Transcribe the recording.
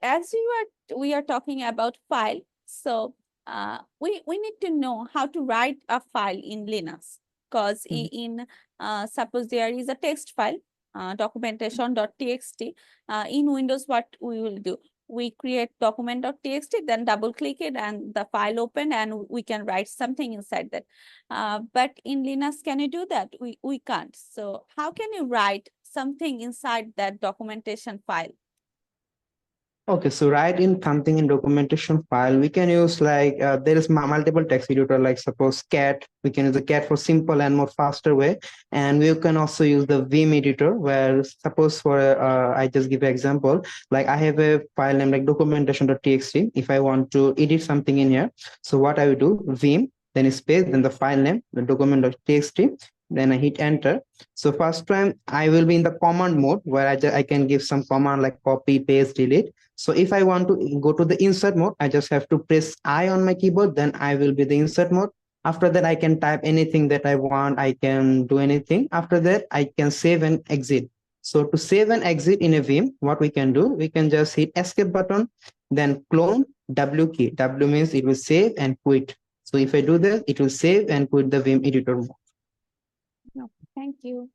As we are talking about file, so we need to know how to write a file in Linux, because in suppose there is a text file, documentation.txt. In Windows, what we will do, we create document.txt, then double click it and the file open, and we can write something inside that. But in Linux, can you do that? We can't. So how can you write something inside that documentation file? Okay, so write in something in documentation file, we can use like there is multiple text editor, like suppose cat. We can use the cat for simple and more faster way, and we can also use the Vim editor, where suppose for I just give an example, like I have a file name like documentation.txt. If I want to edit something in here, so what I will do, Vim, then space, then the file name, the document.txt, then I hit enter. So first time I will be in the command mode, where I can give some command like copy, paste, delete. So if I want to go to the insert mode, I just have to press I on my keyboard, then I will be the insert mode. After that, I can type anything that I want. I can do anything. After that, I can save and exit. So to save and exit in a Vim, what we can do, we can just hit escape button, then clone W key. W means it will save and quit. So if I do that, it will save and quit the Vim editor mode. No, thank you.